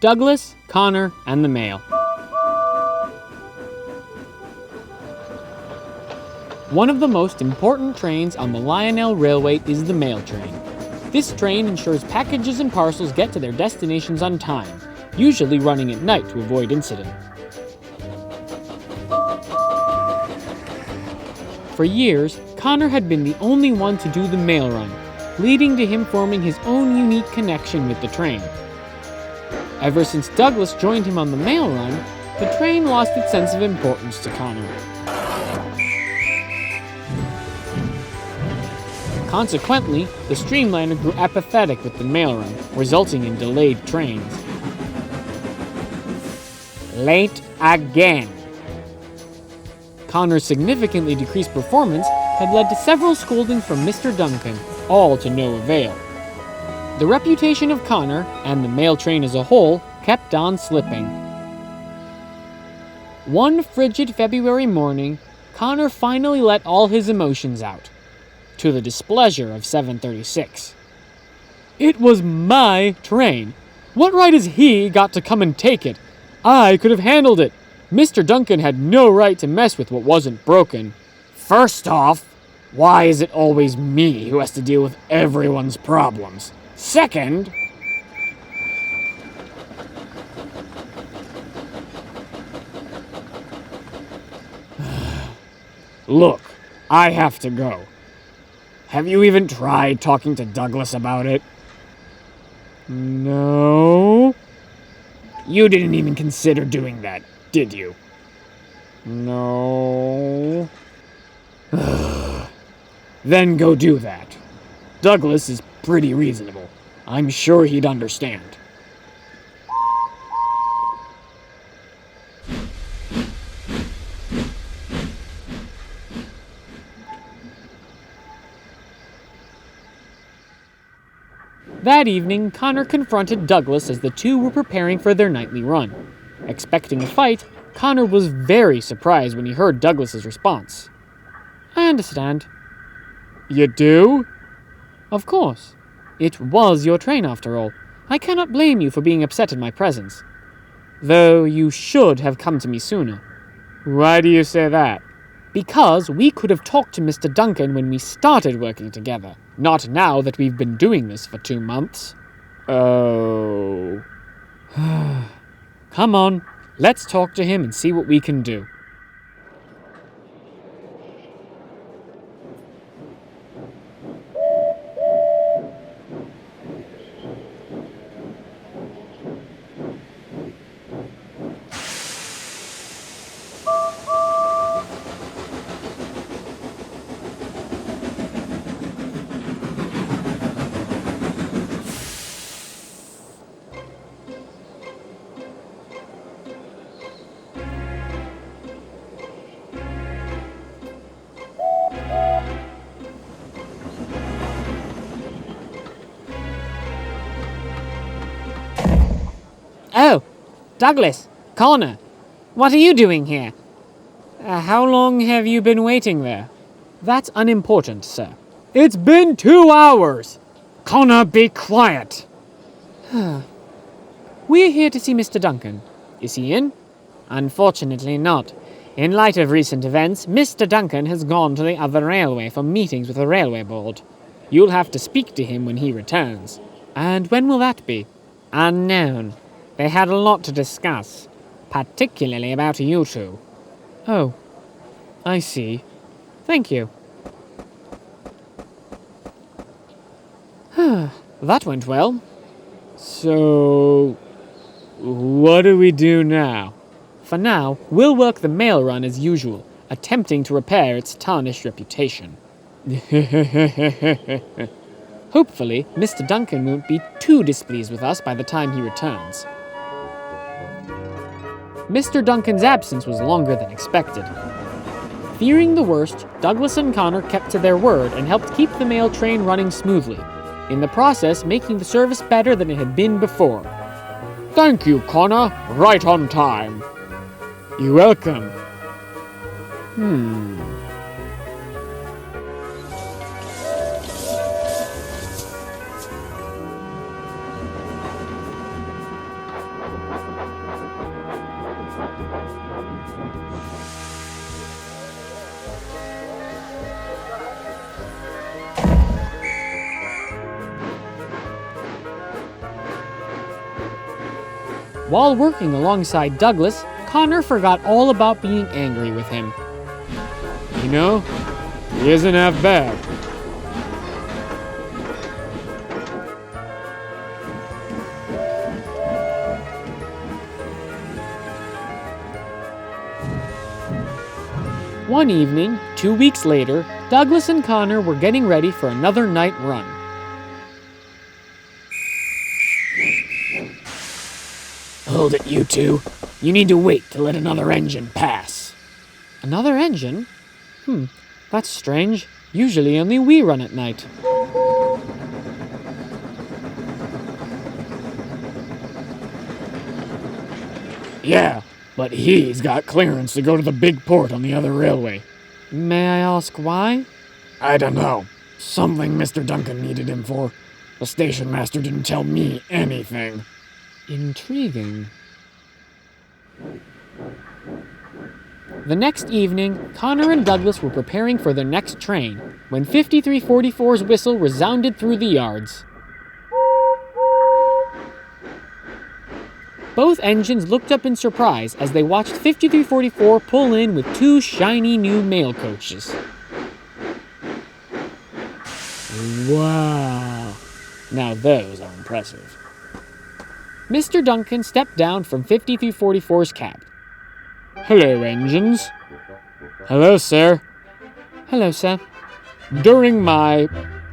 Douglas, Connor, and the mail. One of the most important trains on the Lionel Railway is the mail train. This train ensures packages and parcels get to their destinations on time, usually running at night to avoid incident. For years, Connor had been the only one to do the mail run, leading to him forming his own unique connection with the train. Ever since Douglas joined him on the mail run, the train lost its sense of importance to Connor. Consequently, the streamliner grew apathetic with the mail run, resulting in delayed trains. Late again. Connor's significantly decreased performance had led to several scoldings from Mr. Duncan, all to no avail. The reputation of Connor, and the mail train as a whole, kept on slipping. One frigid February morning, Connor finally let all his emotions out, to the displeasure of 736. It was my train. What right has he got to come and take it? I could have handled it. Mr. Duncan had no right to mess with what wasn't broken. First off, why is it always me who has to deal with everyone's problems? Second, look, I have to go. Have you even tried talking to Douglas about it? No. You didn't even consider doing that, did you? No. Then go do that. Douglas is pretty reasonable. I'm sure he'd understand. That evening, Connor confronted Douglas as the two were preparing for their nightly run. Expecting a fight, Connor was very surprised when he heard Douglas's response. I understand. You do? Of course. It was your train after all. I cannot blame you for being upset in my presence. Though you should have come to me sooner. Why do you say that? Because we could have talked to Mr. Duncan when we started working together, not now that we've been doing this for 2 months. Oh. Come on, let's talk to him and see what we can do. Oh, Douglas, Connor, what are you doing here? How long have you been waiting there? That's unimportant, sir. It's been 2 hours! Connor, be quiet! We're here to see Mr. Duncan. Is he in? Unfortunately not. In light of recent events, Mr. Duncan has gone to the other railway for meetings with the railway board. You'll have to speak to him when he returns. And when will that be? Unknown. They had a lot to discuss, particularly about you two. Oh, I see. Thank you. That went well. So, what do we do now? For now, we'll work the mail run as usual, attempting to repair its tarnished reputation. Hopefully, Mr. Duncan won't be too displeased with us by the time he returns. Mr. Duncan's absence was longer than expected. Fearing the worst, Douglas and Connor kept to their word and helped keep the mail train running smoothly, in the process making the service better than it had been before. Thank you, Connor. Right on time. You're welcome. While working alongside Douglas, Connor forgot all about being angry with him. You know, he isn't half bad. One evening, 2 weeks later, Douglas and Connor were getting ready for another night run. Hold it, you two. You need to wait to let another engine pass. Another engine? That's strange. Usually only we run at night. Yeah, but he's got clearance to go to the big port on the other railway. May I ask why? I don't know. Something Mr. Duncan needed him for. The station master didn't tell me anything. Intriguing. The next evening, Connor and Douglas were preparing for their next train when 5344's whistle resounded through the yards. Both engines looked up in surprise as they watched 5344 pull in with 2 shiny new mail coaches. Wow. Now those are impressive. Mr. Duncan stepped down from 5344's cab. Hello, engines. Hello, sir. Hello, sir. During my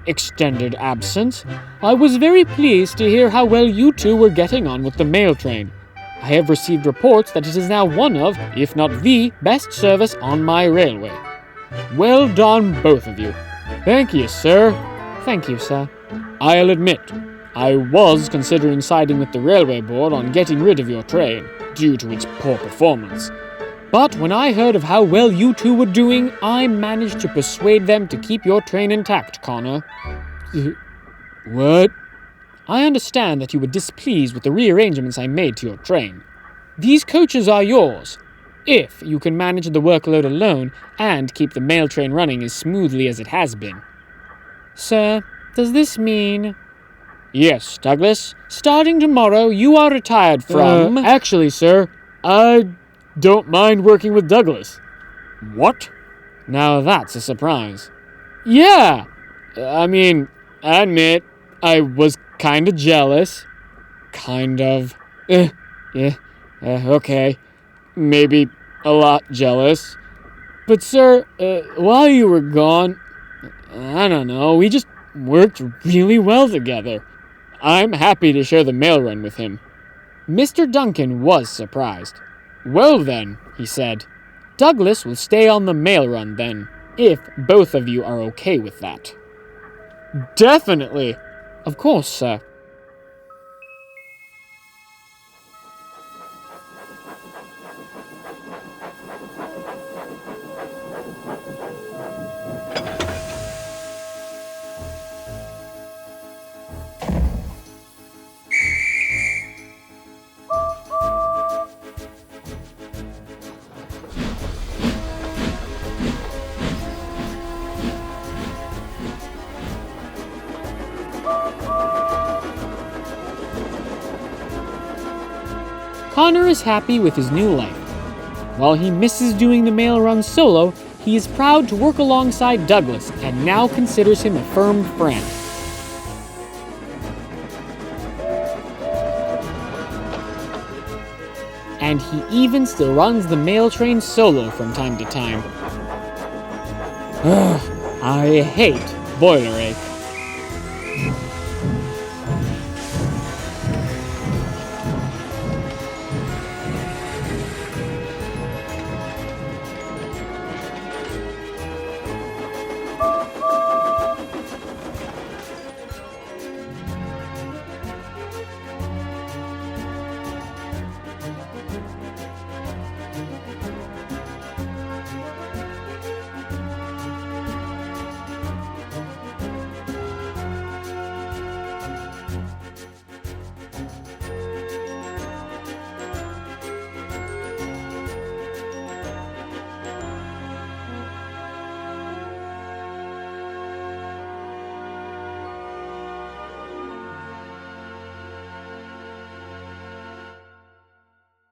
extended absence, I was very pleased to hear how well you two were getting on with the mail train. I have received reports that it is now one of, if not the, best service on my railway. Well done, both of you. Thank you, sir. Thank you, sir. I'll admit, I was considering siding with the railway board on getting rid of your train, due to its poor performance. But when I heard of how well you two were doing, I managed to persuade them to keep your train intact, Connor. What? I understand that you were displeased with the rearrangements I made to your train. These coaches are yours, if you can manage the workload alone and keep the mail train running as smoothly as it has been. Sir, does this mean... Yes, Douglas. Starting tomorrow, you are retired from... Actually, sir, I don't mind working with Douglas. What? Now that's a surprise. Yeah! I admit, I was kinda jealous. Kind of. Okay. Maybe a lot jealous. But sir, while you were gone, I don't know, we just worked really well together. I'm happy to share the mail run with him. Mr. Duncan was surprised. Well then, he said, Douglas will stay on the mail run then, if both of you are okay with that. Definitely. Of course, sir. Connor is happy with his new life. While he misses doing the mail run solo, he is proud to work alongside Douglas and now considers him a firm friend. And he even still runs the mail train solo from time to time. I hate boiler ache.